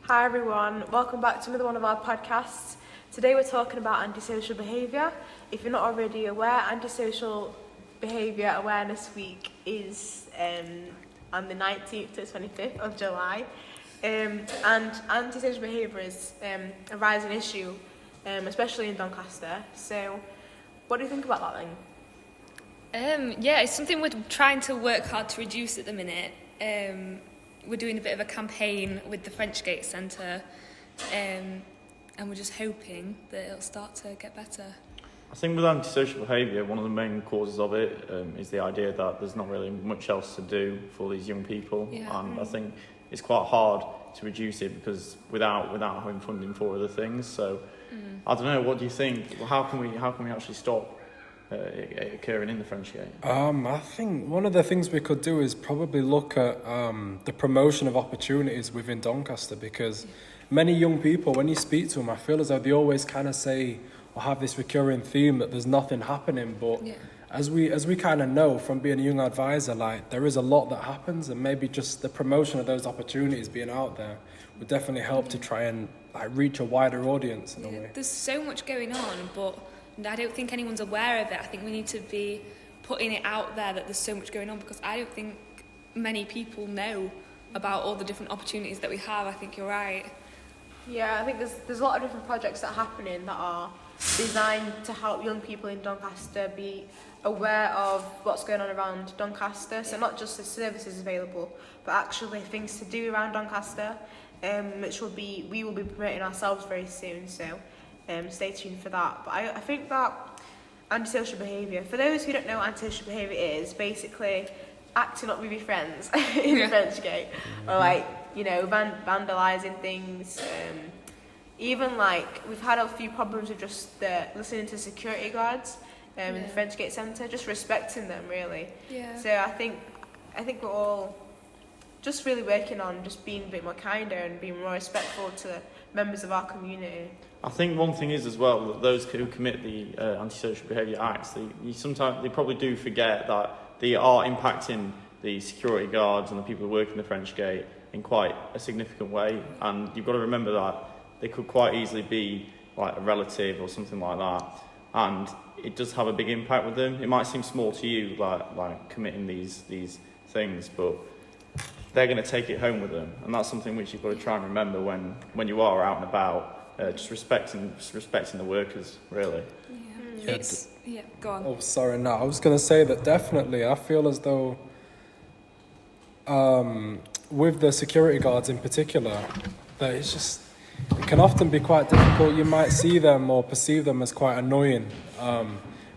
Hi everyone, welcome back to another one of our podcasts. Today we're talking about antisocial behaviour. If you're not already aware, Antisocial Behaviour Awareness Week is on the 19th to 25th of July. And antisocial behaviour is a rising issue, especially in Doncaster. So what do you think about that then? It's something we're trying to work hard to reduce at the minute. We're doing a bit of a campaign with the Frenchgate Centre, and we're just hoping that it'll start to get better. I think with antisocial behaviour, one of the main causes of it is the idea that there's not really much else to do for these young people, and I think it's quite hard to reduce it because without having funding for other things. So I don't know. What do you think? How can we actually stop it occurring in the Frenchgate? I think one of the things we could do is probably look at the promotion of opportunities within Doncaster, because many young people, when you speak to them, I feel as though they always kind of say or have this recurring theme that there's nothing happening. But as we kind of know from being a young advisor, like there is a lot that happens, and maybe just the promotion of those opportunities being out there would definitely help to try and reach a wider audience in a way. There's so much going on, but I don't think anyone's aware of it. I think we need to be putting it out there that there's so much going on, because I don't think many people know about all the different opportunities that we have. I think you're right. Yeah, I think there's a lot of different projects that are happening that are designed to help young people in Doncaster be aware of what's going on around Doncaster. So not just the services available, but actually things to do around Doncaster, which we will be promoting ourselves very soon. So stay tuned for that. But I think that antisocial behaviour, for those who don't know what antisocial behaviour is, basically acting up with your friends in the Frenchgate, or vandalising things. Even we've had a few problems with just listening to security guards in the Frenchgate Centre, just respecting them really. Yeah. So I think we're all just really working on just being a bit more kinder and being more respectful to members of our community. I think one thing is as well that those who commit the antisocial behaviour acts, they probably do forget that they are impacting the security guards and the people who work in the Frenchgate in quite a significant way, and you've got to remember that they could quite easily be like a relative or something like that, and it does have a big impact with them. It might seem small to you, like committing these things, but they're going to take it home with them, and that's something which you've got to try and remember when you are out and about, just respecting the workers, really. Go on. Oh, sorry, no, I was going to say that definitely I feel as though with the security guards in particular, that it can often be quite difficult. You might see them or perceive them as quite annoying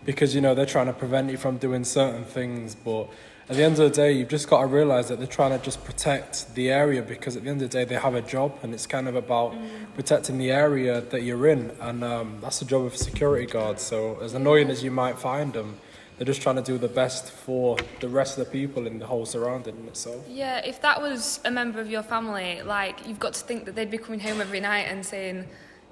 because they're trying to prevent you from doing certain things, but at the end of the day, you've just got to realise that they're trying to just protect the area, because at the end of the day, they have a job, and it's kind of about protecting the area that you're in, and that's the job of security guards. So as annoying as you might find them, they're just trying to do the best for the rest of the people in the whole surrounding itself. Yeah, if that was a member of your family, you've got to think that they'd be coming home every night and saying,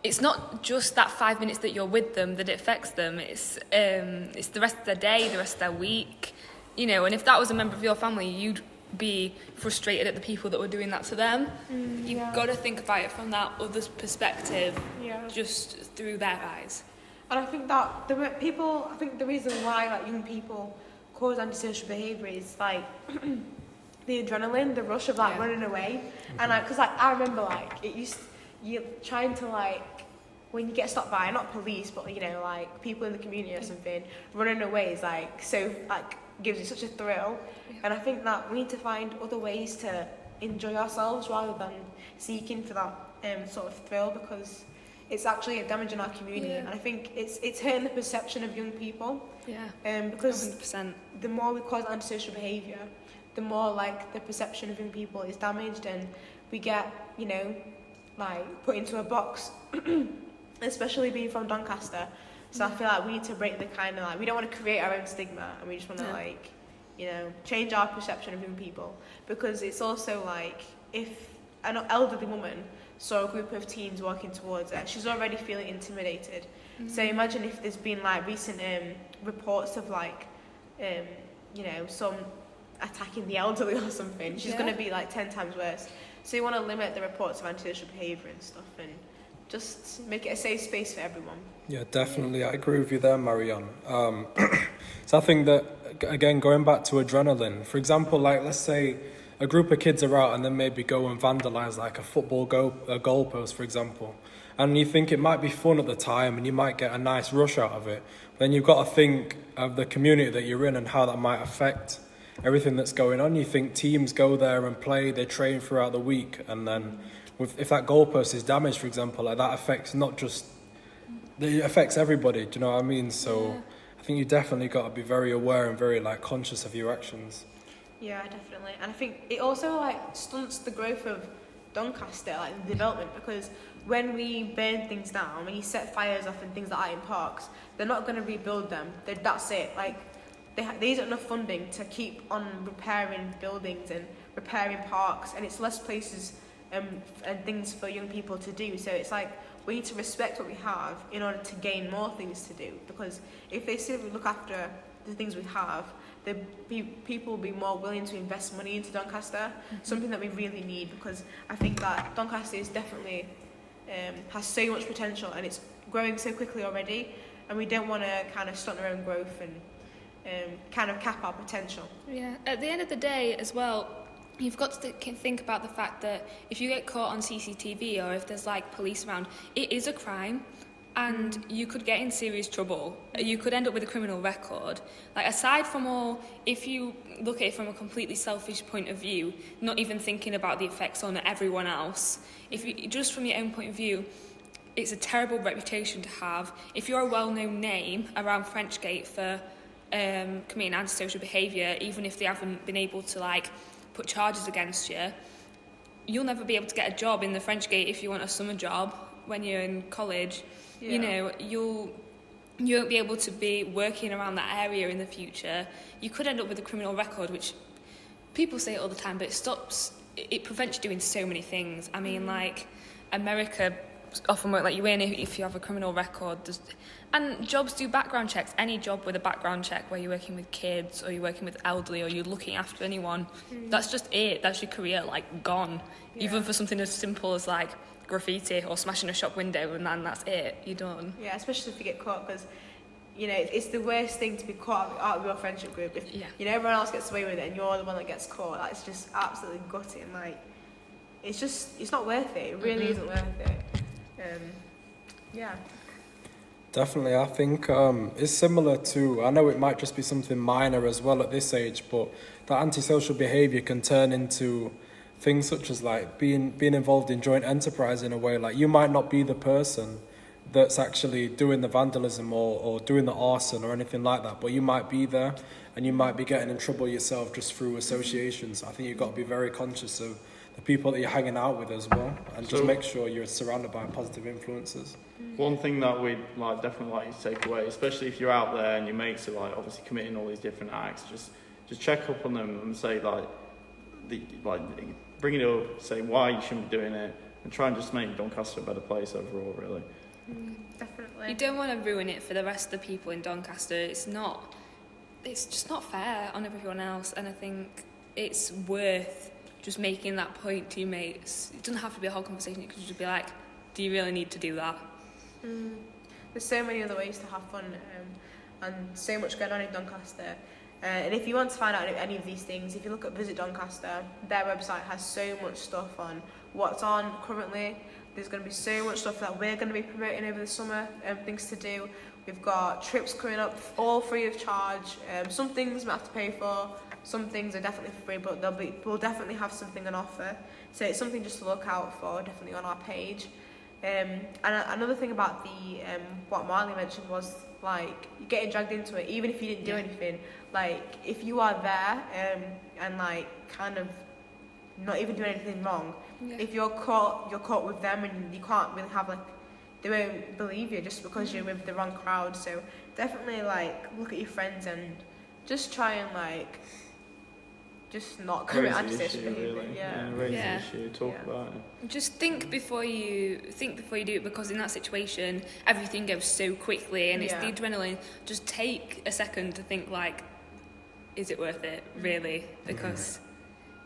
it's not just that 5 minutes that you're with them that it affects them, it's the rest of their day, the rest of their week. And if that was a member of your family, you'd be frustrated at the people that were doing that to them. You've got to think about it from that other's perspective, just through their eyes. And I think that the reason why young people cause antisocial behaviour is the adrenaline, the rush of running away, and because I remember you're trying to when you get stopped by not police but people in the community or something, running away is gives you such a thrill, and I think that we need to find other ways to enjoy ourselves rather than seeking for that sort of thrill, because it's actually damaging our community, and I think it's hurting the perception of young people. Because 100%. The more we cause antisocial behaviour, the more the perception of young people is damaged, and we get put into a box, especially being from Doncaster. So I feel we need to break the kind of we don't want to create our own stigma, and we just want to change our perception of young people, because it's also if an elderly woman saw a group of teens walking towards her, she's already feeling intimidated. So imagine if there's been recent reports of some attacking the elderly or something. She's going to be 10 times worse. So you want to limit the reports of antisocial behaviour and stuff, and just make it a safe space for everyone. Yeah, definitely. I agree with you there, Marianne. So I think that, again, going back to adrenaline, for example, like let's say a group of kids are out and then maybe go and vandalise like a football goalpost, for example. And you think it might be fun at the time and you might get a nice rush out of it. Then you've got to think of the community that you're in and how that might affect everything that's going on. You think teams go there and play, they train throughout the week, and then if that goalpost is damaged, for example, like that affects it affects everybody, do you know what I mean? So I think you definitely got to be very aware and very like conscious of your actions. Yeah, definitely. And I think it also like stunts the growth of Doncaster, like the development, because when we burn things down, when you set fires off and things like that in parks, they're not going to rebuild them. That's it. Like there isn't enough funding to keep on repairing buildings and repairing parks, and it's less places and things for young people to do. So it's like we need to respect what we have in order to gain more things to do, because if they simply look after the things we have, people will be more willing to invest money into Doncaster, something that we really need, because I think that Doncaster is definitely has so much potential and it's growing so quickly already, and we don't want to kind of stunt our own growth and kind of cap our potential. Yeah, at the end of the day as well, you've got to think about the fact that if you get caught on CCTV or if there's like police around, it is a crime. And you could get in serious trouble. You could end up with a criminal record. Like, aside from all, if you look at it from a completely selfish point of view, not even thinking about the effects on everyone else, if you, just from your own point of view, it's a terrible reputation to have. If you're a well-known name around Frenchgate for committing antisocial behaviour, even if they haven't been able to, like, put charges against you, you'll never be able to get a job in the Frenchgate if you want a summer job when you're in college. Yeah. You know, you won't be able to be working around that area in the future. You could end up with a criminal record, which people say it all the time, but it prevents you doing so many things. I mean, like, America often won't let you in if you have a criminal record. And jobs do background checks. Any job with a background check where you're working with kids or you're working with elderly or you're looking after anyone, that's just it. That's your career, like, gone. Yeah. Even for something as simple as, like, graffiti or smashing a shop window, and then that's it, you're done. Yeah, especially if you get caught, because you know it's the worst thing to be caught out of your friendship group. If you know everyone else gets away with it and you're the one that gets caught, that's just absolutely gutting. Like it's not worth it. It really isn't worth it. Yeah. Definitely, I think it's similar to, I know it might just be something minor as well at this age, but that antisocial behaviour can turn into things such as like being involved in joint enterprise in a way. Like, you might not be the person that's actually doing the vandalism or doing the arson or anything like that, but you might be there and you might be getting in trouble yourself just through associations. I think you've got to be very conscious of the people that you're hanging out with as well, and just make sure you're surrounded by positive influences. One thing that we'd definitely like you to take away, especially if you're out there and your mates are obviously committing all these different acts, just check up on them and say bring it up, say why you shouldn't be doing it, and try and just make Doncaster a better place overall, really. Definitely. You don't want to ruin it for the rest of the people in Doncaster. It's just not fair on everyone else, and I think it's worth just making that point to your mates. It doesn't have to be a whole conversation. It could just be like, do you really need to do that? There's so many other ways to have fun, and so much going on in Doncaster. And if you want to find out any of these things, if you look at Visit Doncaster, their website has so much stuff on what's on currently. There's going to be so much stuff that we're going to be promoting over the summer, things to do. We've got trips coming up, all free of charge. Some things we have to pay for, some things are definitely free, but we'll definitely have something on offer. So it's something just to look out for, definitely on our page. And another thing about the what Marley mentioned was like getting dragged into it, even if you didn't do anything. Like if you are there and like kind of not even doing anything wrong, if you're caught with them, and you can't really have like, they won't believe you just because you're with the wrong crowd. So definitely like look at your friends and just try and like just not commit antisocial behaviour. Really. Raise the issue, talk about it. Just think before you do it, because in that situation everything goes so quickly and it's the adrenaline. Just take a second to think, like, is it worth it really? Because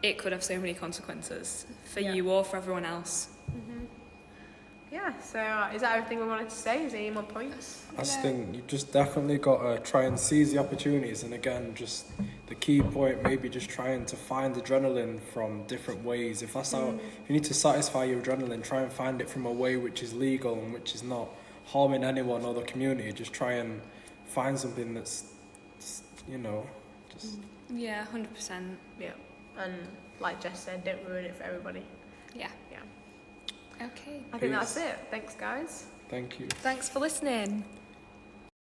it could have so many consequences for Yeah. you or for everyone else. Yeah, so is that everything we wanted to say? Is there any more points? I just think you just definitely got to try and seize the opportunities, and again, just the key point, maybe just trying to find adrenaline from different ways. If that's how, if you need to satisfy your adrenaline, try and find it from a way which is legal and which is not harming anyone or the community. Just try and find something that's, you know, just Yeah, 100%. Yeah. And like Jess said, don't ruin it for everybody. Yeah. Yeah. Okay. I think Peace. that's it. Thanks, guys. thank you. Thanks for listening.